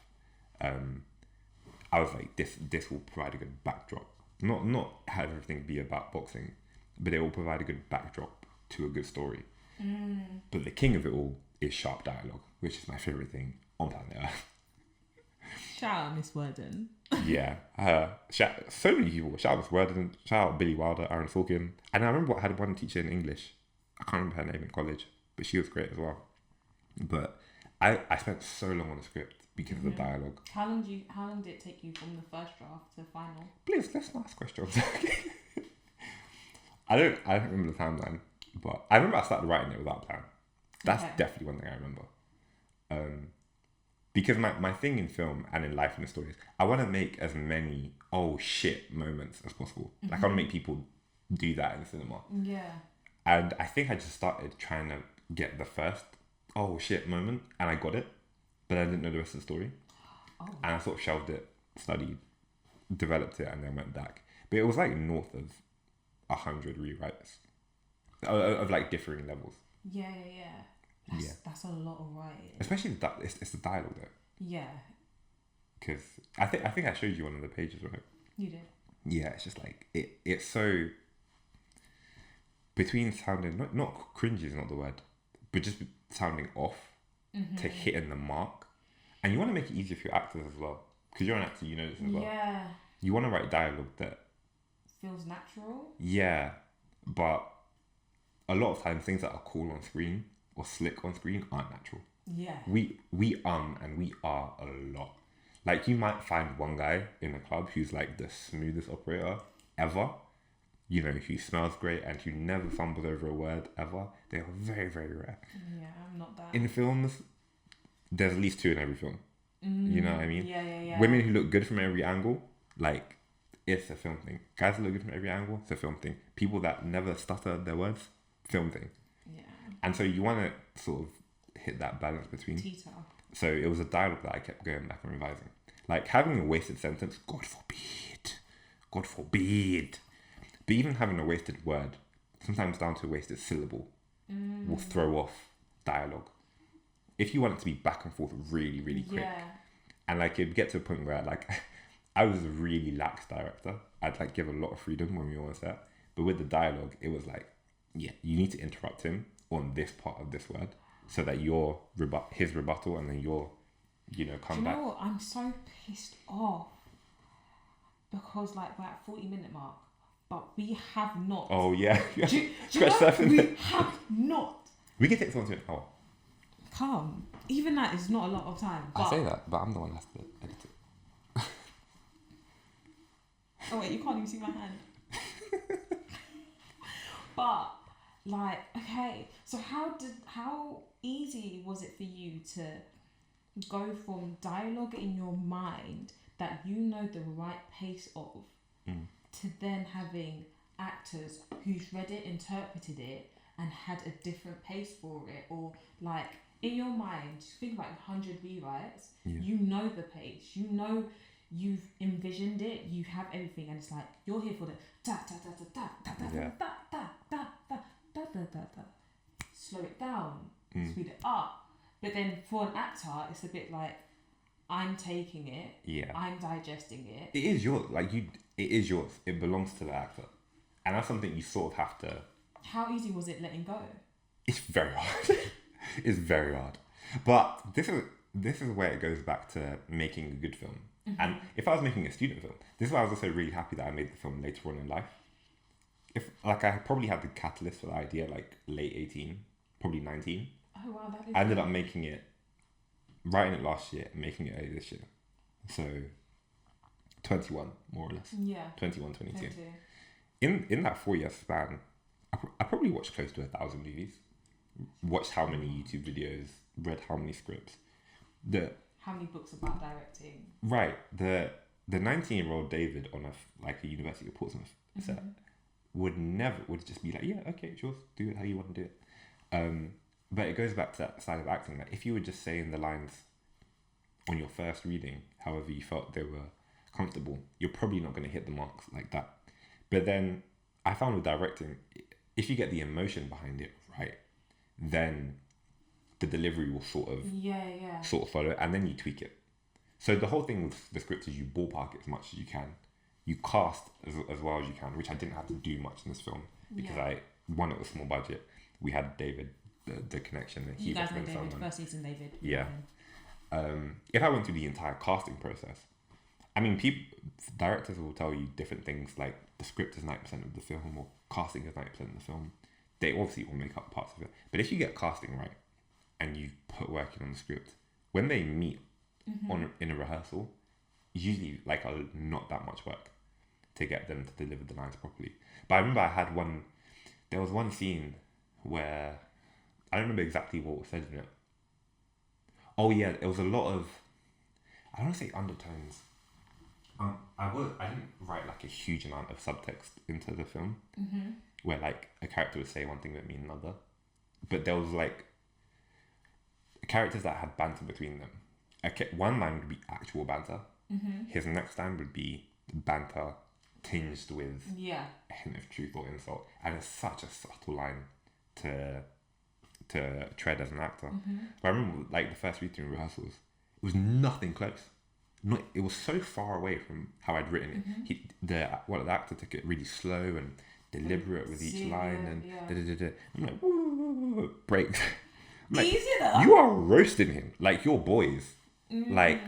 I was like, this will provide a good backdrop. Not have everything be about boxing, but it will provide a good backdrop to a good story. But the king of it all is sharp dialogue, which is my favorite thing on planet Earth. Shout out Miss Worden. Yeah, so many people. Shout out Miss Worden. Shout out Billy Wilder, Aaron Sorkin. And I remember I had one teacher in English. I can't remember her name in college, but she was great as well. But I spent so long on the script because of the dialogue. How long did it take you from the first draft to final? Please, let's not ask questions. I don't remember the timeline, but I remember I started writing it without a plan. That's definitely one thing I remember. Because my thing in film and in life and in stories, I want to make as many oh shit moments as possible. Like I want to make people do that in cinema. Yeah. And I think I just started trying to get the first oh shit moment, and I got it, but I didn't know the rest of the story. Oh. And I sort of shelved it, studied, developed it, and then went back. But it was like north of 100 rewrites of like differing levels. Yeah. That's a lot of writing. Especially it's the dialogue though. Yeah. Because I think I showed you one of the pages, right? You did. Yeah, it's just like it's so between sounding not cringy is not the word, but just sounding off to hitting the mark, and you want to make it easier for your actors as well, because you're an actor, you know this as well. Yeah. You want to write dialogue that feels natural. Yeah, but a lot of times things that are cool on screen or slick on screen aren't natural. Yeah. We and we are a lot. Like you might find one guy in a club who's like the smoothest operator ever. You know, who smells great and who never fumbles over a word ever. They are very, very rare. Yeah, I'm not that. In films, there's at least 2 in every film. You know what I mean? Yeah. Women who look good from every angle, like, it's a film thing. Guys who look good from every angle, it's a film thing. People that never stutter their words, film thing. Yeah. And so you want to sort of hit that balance between. Tita. So it was a dialogue that I kept going back and revising. Like having a wasted sentence, God forbid. But even having a wasted word, sometimes down to a wasted syllable, will throw off dialogue. If you want it to be back and forth really, really quick. Yeah. And like it'd get to a point where like I was a really lax director. I'd like give a lot of freedom when we were on set. But with the dialogue, it was like, yeah, you need to interrupt him on this part of this word so that you're his rebuttal and then you're, come back. You know what? I'm so pissed off because like we're at 40-minute mark, but we have not. Oh yeah. Do you know, we have not. We can take someone to an hour. Calm. Even that is not a lot of time. But... I say that, but I'm the one that has to edit it. Oh wait, you can't even see my hand. But like, okay, so how easy was it for you to go from dialogue in your mind that you know the right pace of to then having actors who's read it, interpreted it, and had a different pace for it? Or like in your mind, think about 100 rewrites, you know the pace, you know you've envisioned it, you have everything, and it's like you're here for the da da da da da da da da da da da da da da. Slow it down, speed it up. But then for an actor, it's a bit like I'm taking it, I'm digesting it. It is yours, it is yours. It belongs to the actor, and that's something you sort of have to. How easy was it letting go? It's very hard. It's very hard, but this is where it goes back to making a good film. And if I was making a student film, this is why I was also really happy that I made the film later on in life. If I probably had the catalyst for the idea like late 18, probably 19. Oh wow, that is. I ended up writing it last year, and making it early this year. So 21 more or less. Yeah. 21, 22. In that 4-year span, I probably watched close to 1,000 movies. watched how many YouTube videos, read how many scripts. How many books about directing? Right. The 19-year-old David on a University of Portsmouth set would just be like, yeah, okay, sure, do it how you want to do it. But it goes back to that side of acting. Like if you were just saying the lines on your first reading, however you felt they were comfortable, you're probably not going to hit the marks like that. But then I found with directing, if you get the emotion behind it right, then the delivery will sort of follow, and then you tweak it. So the whole thing with the script is you ballpark it as much as you can. You cast as well as you can, which I didn't have to do much in this film because it was small budget. We had David, the connection. And you guys know David, first season David. Yeah. If I went through the entire casting process, I mean, directors will tell you different things, like the script is 90% of the film or casting is 90% of the film. They obviously will make up parts of it. But if you get casting right and you put work in on the script, when they meet in a rehearsal, usually not that much work to get them to deliver the lines properly. But I remember there was one scene where I don't remember exactly what was said in it. Oh yeah, it was a lot of, I don't want to say undertones. I didn't write like a huge amount of subtext into the film, where like a character would say one thing that mean another, but there was like characters that had banter between them. One line would be actual banter. His next line would be banter tinged with a hint of truth or insult, and it's such a subtle line to tread as an actor. But I remember like the first read through rehearsals, it was nothing close. It was so far away from how I'd written it. The actor took it really slow and deliberate with each line, and I'm like, whoa, breaks. Like, you are roasting him like your boys. Like,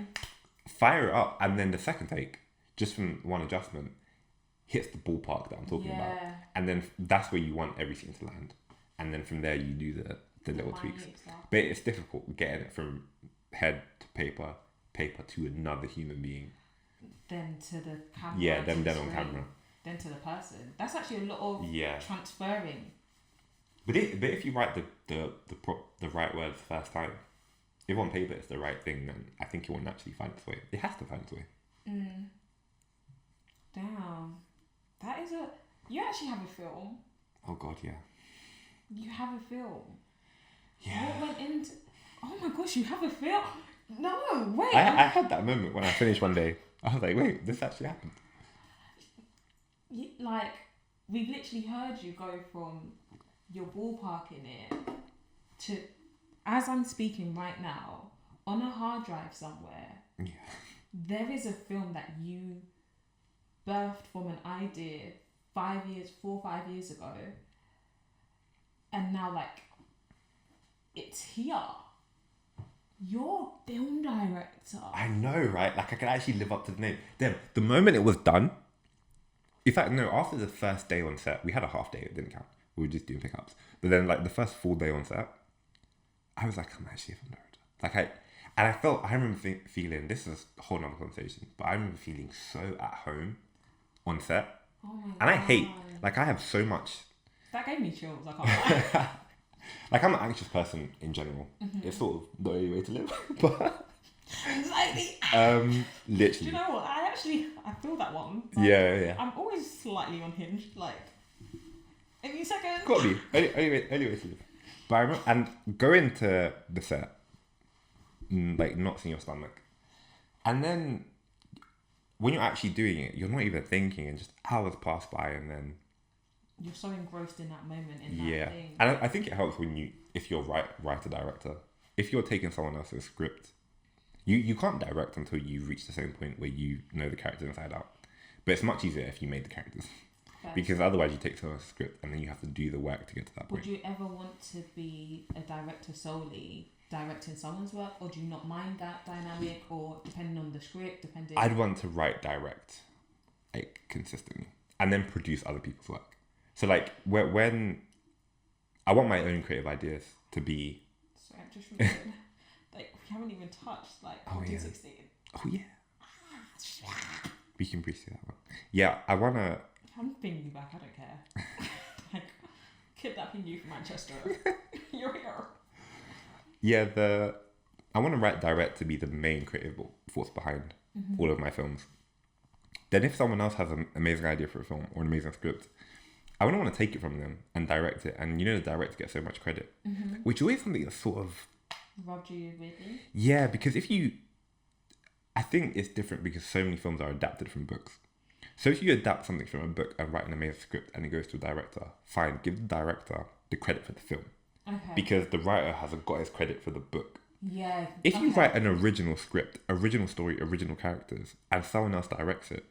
fire it up, and then the second take, just from one adjustment, hits the ballpark that I'm talking about, and then that's where you want every scene to land, and then from there you do the little tweaks. But it's difficult getting it from head to paper to another human being, then to the camera, then on camera, then to the person. That's actually a lot of transferring. But if you write the right words the first time, if on paper it's the right thing, then I think it will naturally find its way. It has to find its way. Damn, that is you actually have a film. Oh God, yeah. You have a film. Yeah. What went into? Oh my gosh, you have a film. No, wait. I had that moment when I finished one day. I was like, wait, this actually happened. Like, we literally heard you go from your ballparking it to, as I'm speaking right now, on a hard drive somewhere, there is a film that you birthed from an idea 4 or 5 years ago, and now like it's here. You're a film director. I know, right? Like I can actually live up to the name. Then the moment it was done, in fact, no, after the first day on set, we had a half day, it didn't count. We were just doing pickups. But then like the first full day on set, I was like, I'm actually a film director. I remember feeling, this is a whole nother conversation, but I remember feeling so at home on set. Oh my God. And I have so much. That gave me chills, I can't lie. Like I'm an anxious person in general. It's sort of the only way to live. But anxiety. Literally. Do you know what? I feel that one. Like, yeah. I'm always slightly unhinged. Like, any second. Got me. Only way to live. But I remember, and going to the set, like not seeing your stomach, and then when you're actually doing it, you're not even thinking, and just hours pass by, and then you're so engrossed in that moment, in that thing. And I think it helps if you're writer director, if you're taking someone else's script, you can't direct until you reach the same point where you know the characters inside out. But it's much easier if you made the characters, because otherwise you take someone's script and then you have to do the work to get to that point. Would you ever want to be a director solely directing someone's work, or do you not mind that dynamic, or depending on the script, I'd want to direct like consistently and then produce other people's work. So like when I want my own creative ideas to be. Sorry, I just remembered. Like we haven't even touched like 2016. Oh yeah. We can breeze through that one. Yeah, I wanna. I'm bringing you back. I don't care. Like, kidnapping you from Manchester. You're here. Yeah, I want to write direct to be the main creative force behind all of my films. Then if someone else has an amazing idea for a film or an amazing script, I wouldn't want to take it from them and direct it. And the director gets so much credit, which is always something that's sort of... Robbed you really? Yeah, because I think it's different because so many films are adapted from books. So if you adapt something from a book and write an amazing script and it goes to a director, fine, give the director the credit for the film. Okay. Because the writer hasn't got his credit for the book. Yeah. If you write an original script, original story, original characters, and someone else directs it,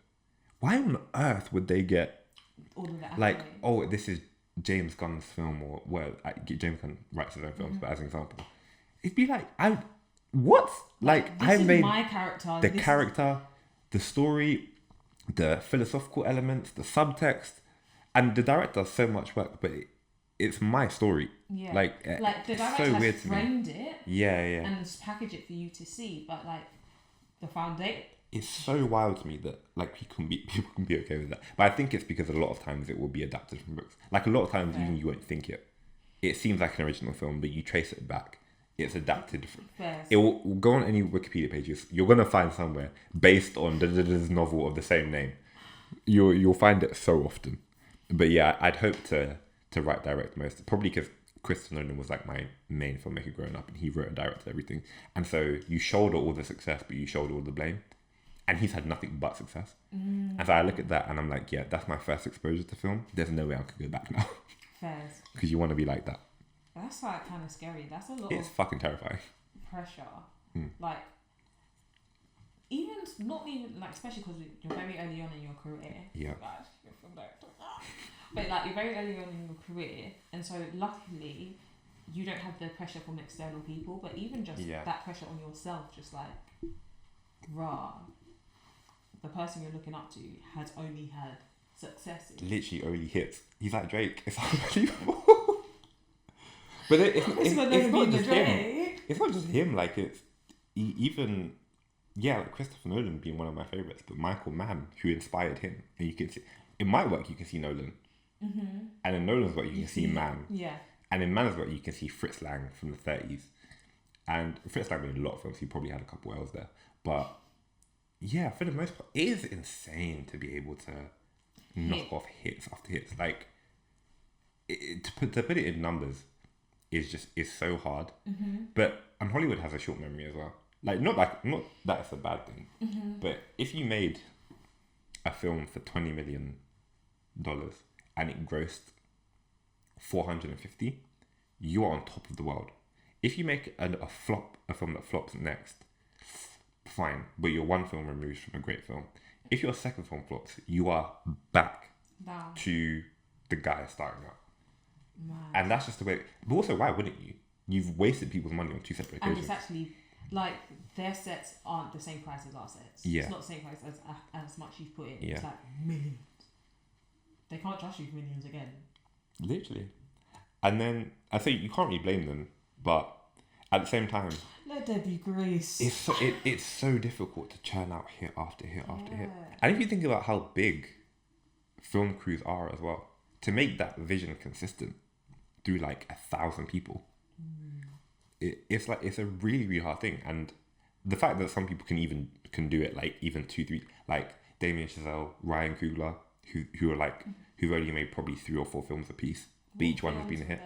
why on earth would they get all of that? Like, oh, this is James Gunn's film, or James Gunn writes his own films, but as an example, it'd be like, what? Like, this I is made my character. The character, the story, the philosophical elements, the subtext, and the director does so much work, but it's my story. Yeah. Like the director so has weird to me. framed it. Yeah. And just package it for you to see, but like the foundation. It's so wild to me that like people can be okay with that. But I think it's because a lot of times it will be adapted from books. Like a lot of times even you won't think it. It seems like an original film, but you trace it back. It's adapted. It will go on any Wikipedia pages. You're gonna find somewhere based on this novel of the same name. You'll find it so often. But yeah, I'd hope to write direct most. Probably because Christopher Nolan was like my main filmmaker growing up, and he wrote and directed everything. And so you shoulder all the success, but you shoulder all the blame. And he's had nothing but success. And so I look at that and I'm like, yeah, that's my first exposure to film. There's no way I could go back now. Fairs. Because you want to be like that. That's like kind of scary. That's a lot It's fucking terrifying. Pressure. Like, not even, like, especially because you're very early on in your career. Yeah. Gosh, you're a film director. But like, you're very early on in your career. And so luckily, you don't have the pressure from external people. But even just that pressure on yourself, just like, the person you're looking up to has only had successes. Literally only hits. He's like Drake. It's unbelievable. But it's not just him. It's not just him. Like even like Christopher Nolan being one of my favorites, but Michael Mann, who inspired him, and you can see in my work you can see Nolan, and in Nolan's work you can see Mann, and in Mann's work you can see Fritz Lang from the 30s, and Fritz Lang made a lot of films. He probably had a couple L's there, but yeah, for the most part, it is insane to be able to knock off hits after hits. Like to put it in numbers is so hard. But Hollywood has a short memory as well. Like not that it's a bad thing, but if you made a film for $20 million and it grossed 450, you are on top of the world. If you make a film that flops next, fine, but you're one film removed from a great film. If your second film flops, you are back to the guy starting up. Man. And that's just the way. But also, why wouldn't you? You've wasted people's money on two separate occasions. And it's actually like their sets aren't the same price as our sets. Yeah. It's not the same price as much you've put in. Yeah. It's like millions. They can't trust you for millions again. Literally. And then I say you can't really blame them, but at the same time, let there be grace. It's so difficult to churn out hit after hit after hit. And if you think about how big film crews are as well, to make that vision consistent through like 1,000 people, it's a really, really hard thing. And the fact that some people can do it, like even 2-3, like Damien Chazelle, Ryan Coogler, who are like who've only made probably 3 or 4 films a piece, but each one has been a hit.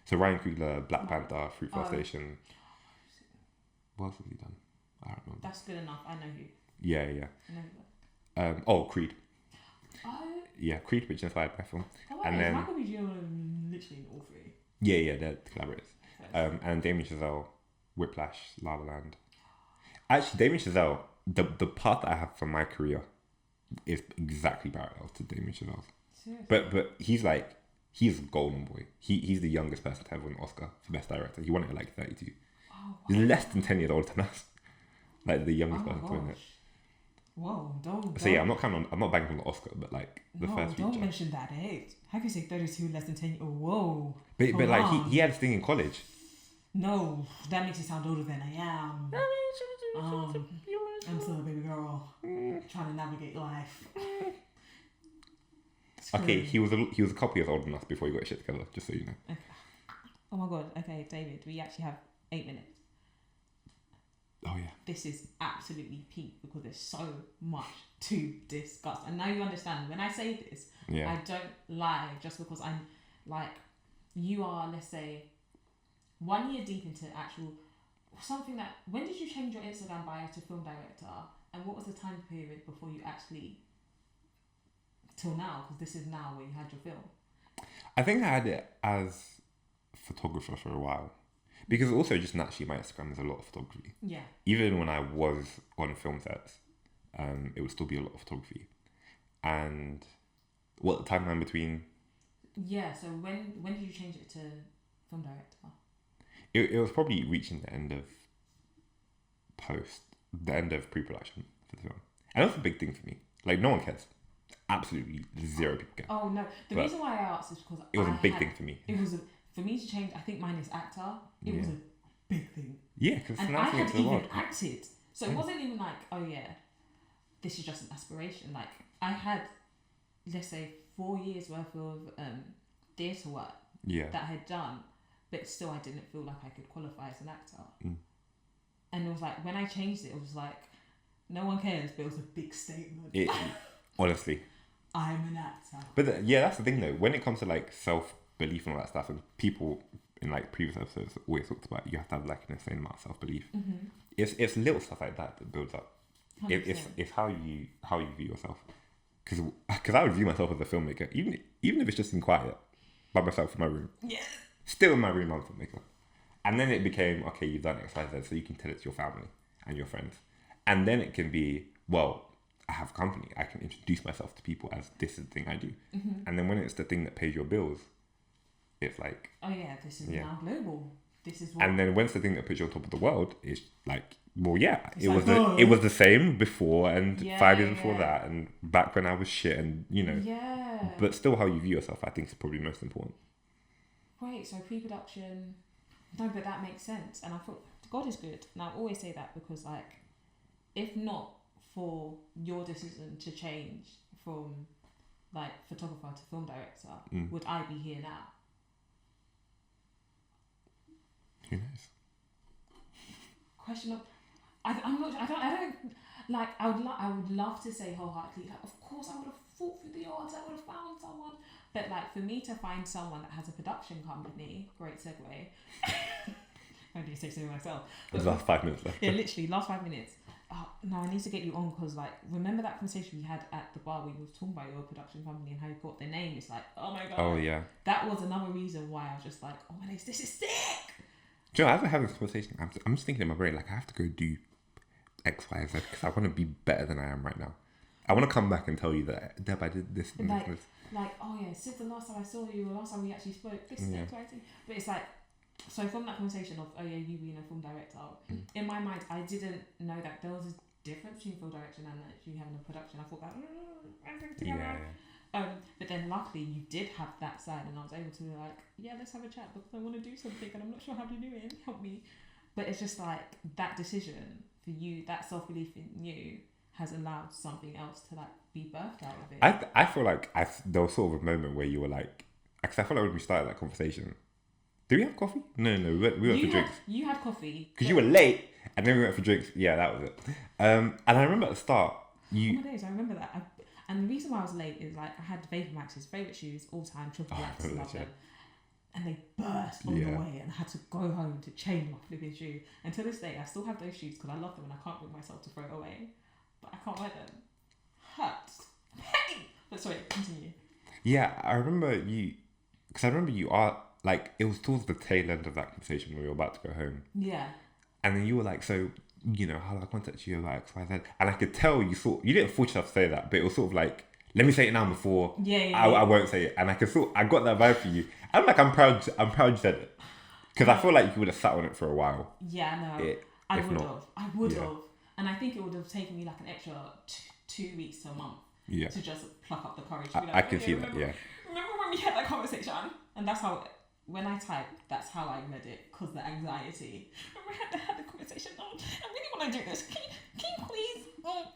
So Ryan Coogler, Black Panther, Fruitvale Station. What else has he done? I don't know. That's good enough. I know who. Yeah. I know who. Creed. Oh. Yeah, Creed, which inspired my film. Oh, and then Michael B. Jordan literally in all 3. Yeah, they're collaborators. And Damien Chazelle, Whiplash, La La Land. Actually, Damien Chazelle, the path that I have for my career is exactly parallel to Damien Chazelle's. Seriously? But he's a golden boy. He's the youngest person to ever win an Oscar for Best Director. He won it at like 32. Oh, wow. He's less than 10 years older than us. Like the youngest person to win it. Whoa, don't. So yeah, I'm not banking on the Oscar, but like the first feature. Don't mention that age. How can you say 32 less than 10? Oh, whoa. But like he had this thing in college. No, that makes you sound older than I am. I'm still a baby girl trying to navigate life. Okay, he was a couple years older than us before he got his shit together. Just so you know. Okay. Oh my god. Okay, David, we actually have 8 minutes. Oh yeah. This is absolutely peak because there's so much to discuss. And now you understand when I say this, Yeah. I don't lie just because I'm like, you are, let's say, 1 year deep into actual something that. When did you change your Instagram bio to film director? And what was the time period before you actually till now? Because this is now where you had your film. I think I had it as photographer for a while. Because also just naturally my Instagram is a lot of photography. Yeah. Even when I was on film sets, it would still be a lot of photography. And what the timeline between? Yeah, so when did you change it to film director? It was probably reaching the end of pre-production for the film. And that's a big thing for me. Like, no one cares. Absolutely zero people care. Oh no, the reason why I asked is because it was a big thing for me. It was for me to change. I think mine is actor. It was a big thing. Yeah, because and I had even acted, so it wasn't even like, oh yeah, this is just an aspiration. Like I had, let's say, 4 years worth of theatre work that I had done, but still I didn't feel like I could qualify as an actor. And it was like when I changed it, it was like no one cares, but it was a big statement. Honestly, I'm an actor. But that's the thing though. When it comes to like self-belief and all that stuff, and people in like previous episodes always talked about you have to have like an insane amount of self-belief. Mm-hmm. It's little stuff like that builds up. It's how you view yourself. Because I would view myself as a filmmaker, even if it's just in quiet by myself in my room. Yeah. Still in my room, I'm a filmmaker. And then it became, okay, you've done X, Y, Z, so you can tell it to your family and your friends. And then it can be, well, I have a company. I can introduce myself to people as this is the thing I do. Mm-hmm. And then when it's the thing that pays your bills, it's like... oh yeah, this is now global. This is what... And then when it's the thing that puts you on top of the world, it's like, well, yeah, it's it was the same before and 5 years before that and back when I was shit and, you know. Yeah. But still how you view yourself, I think is probably most important. Wait, so pre-production... No, but that makes sense. And I thought, God is good. And I always say that because, like, if not for your decision to change from, like, photographer to film director, would I be here now? Who knows? Question of... I'm not... I don't... Like, I would love to say wholeheartedly, like, of course I would have fought through the odds, I would have found someone. But, like, for me to find someone that has a production company, great segue. I do say so myself. But the last 5 minutes left. Yeah, literally, last 5 minutes. Oh, no, I need to get you on because, like, remember that conversation we had at the bar where you were talking about your production company and how you got their name? It's like, oh my God. Oh, yeah. That was another reason why I was just like, oh my days, this is sick. Do you know, as I have this conversation, I'm just thinking in my brain, like, I have to go do X, Y, Z because I want to be better than I am right now. I want to come back and tell you that, Deb, I did this and like, this. Like, oh yeah, since the last time I saw you, or last time we actually spoke, this is exciting. But it's like, so from that conversation of, oh yeah, you being a film director, in my mind, I didn't know that there was a difference between film direction and actually having a production. I thought that, everything together. But then luckily you did have that side and I was able to be like, yeah, let's have a chat because I want to do something and I'm not sure how to do it, help me. But it's just like that decision for you, that self-belief in you has allowed something else to like be birthed out of it. I feel like there was sort of a moment where you were like, because I feel like when we started that conversation, did we have coffee? No, we went for drinks. You had coffee. Because you were late and then we went for drinks. Yeah, that was it. And I remember at the start, Oh my days, I remember that. And the reason why I was late is like I had Vapor Max's favourite shoes all time, triple blacks, love them. And they burst on the way and I had to go home to change my flipping shoe. And to this day, I still have those shoes because I love them and I can't bring myself to throw it away. But I can't wear them. Hurts. Pain! But sorry, continue. Yeah, I remember you are like, it was towards the tail end of that conversation when we were about to go home. Yeah. And then you were like, so, you know, how do I contact you about X, Y, Z? And I could tell you didn't force yourself to say that, but it was sort of like, let me say it now before I won't say it. And I got that vibe for you. I'm like, I'm proud you said it. Because I feel like you would have sat on it for a while. Yeah, no. I would have. And I think it would have taken me like an extra 2 weeks to a month to just pluck up the courage. To be like, I can see that, yeah. Remember when we had that conversation? And that's how, when I type, that's how I read it, because the anxiety. Remember we had the conversation, oh, I really want to do this. Can you please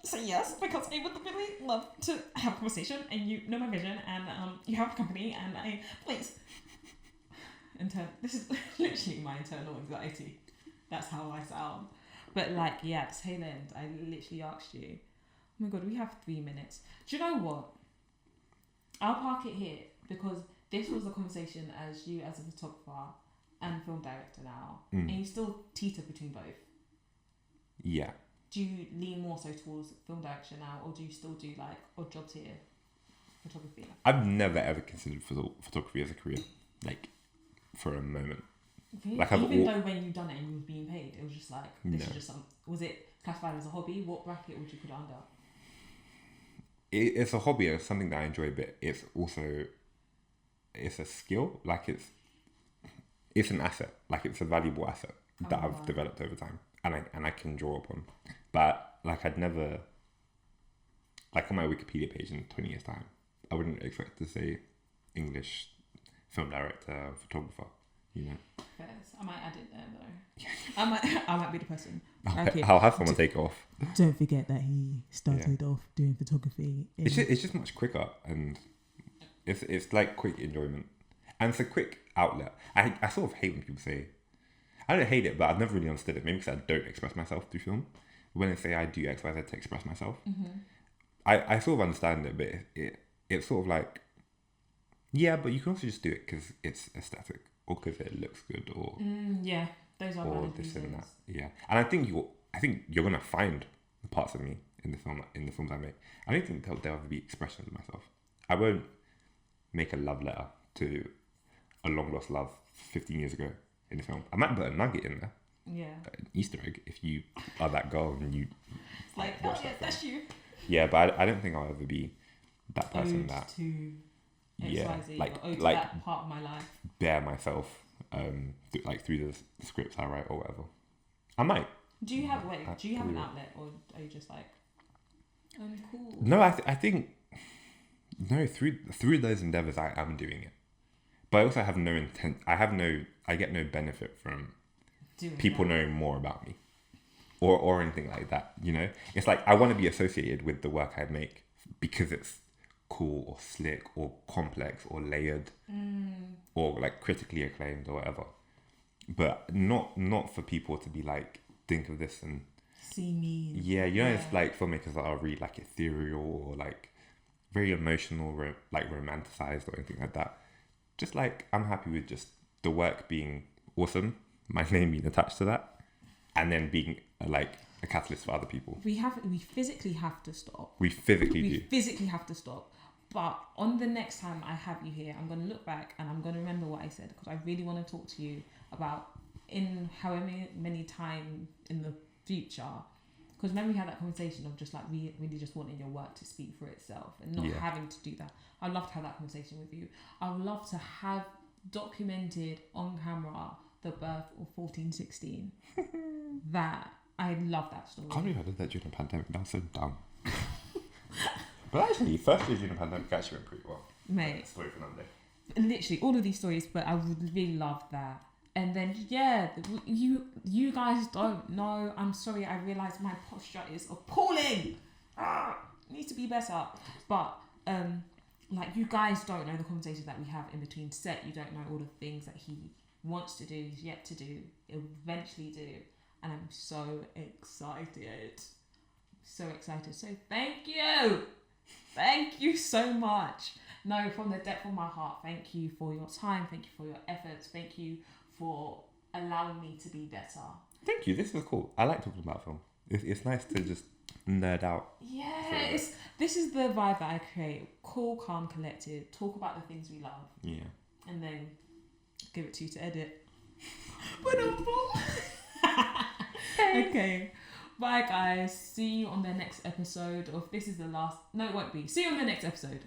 say yes, because I would really love to have a conversation, and you know my vision, and you have a company, and please. This is literally my internal anxiety. That's how I sound. But like, yeah, tail end, I literally asked you, oh my god, we have 3 minutes. Do you know what? I'll park it here, because this was a conversation as you as a photographer and film director now, and you still teeter between both. Yeah. Do you lean more so towards film direction now, or do you still do like odd jobs here, photography? I've never ever considered photography as a career, like for a moment. Really? Like even though when you done it and you was being paid, it was just like this No. is just some. Was it classified as a hobby? What bracket would you put it under? It's a hobby. It's something that I enjoy, but it's a skill. Like it's an asset. Like it's a valuable asset that I've developed over time, and I can draw upon. But like I'd never, like on my Wikipedia page in 20 years time, I wouldn't expect to say English film director, photographer. You know. Fairs. I might add it there though. I might be the person. I'll have someone take it off. Don't forget that he started off doing photography. It's just much quicker, and it's like quick enjoyment, and it's a quick outlet. I sort of hate when people say, I don't hate it, but I've never really understood it. Maybe because I don't express myself through film. When they say I do X, Y, Z to express myself, I sort of understand it, but it's sort of like, yeah, but you can also just do it because it's aesthetic, or because it looks good, or yeah, those are or valid this reasons. and that. Yeah, and I think you're gonna find the parts of me in the films I make. I don't think there'll ever be expressions of myself. I won't make a love letter to a long lost love 15 years ago in the film. I might put a nugget in there. Yeah. An Easter egg if you are that girl and you. It's like, oh yeah, that's you. Yeah, but I don't think I'll ever be that person Ode that. to Yeah, XYZ, like or ode to that part of my life. Bare myself, through the scripts I write or whatever. I might. Do you have an outlet, or are you just like, cool? No, I think no, through those endeavors I am doing it, but I also have no intent. I get no benefit from Doing people that. knowing more about me, or anything like that. You know, it's like I want to be associated with the work I make because it's cool or slick or complex or layered or like critically acclaimed or whatever, but not for people to be like, think of this and see me. Yeah, you know, it's like filmmakers that are really like ethereal or like very emotional, like romanticized or anything like that. Just like, I'm happy with just the work being awesome, my name being attached to that, and then being like a catalyst for other people. We physically have to stop. We physically have to stop. But on the next time I have you here, I'm going to look back and I'm going to remember what I said, because I really want to talk to you about in however many time in the future. Because remember we had that conversation of just like really just wanting your work to speak for itself and not having to do that. I'd love to have that conversation with you. I would love to have documented on camera the birth of 1416. That, I love that story. I can't believe I did that during the pandemic. That was so dumb. But actually, first year during the pandemic actually went pretty well. Mate. Story for another day. Literally all of these stories, but I would really love that. And then you guys don't know. I'm sorry. I realise my posture is appalling. Needs to be better. But like, you guys don't know the conversations that we have in between set. You don't know all the things that he wants to do, he's yet to do, eventually do, and I'm so excited. So excited. So thank you so much. No, from the depth of my heart, thank you for your time, thank you for your efforts, thank you for allowing me to be better. Thank you. This is cool. I like talking about film. It's nice to just nerd out. Yeah, this is the vibe that I create. Cool, calm, collected. Talk about the things we love. Yeah. And then give it to you to edit. Okay. Bye guys. See you on the next episode. Or if this is the last, no, it won't be. See you on the next episode.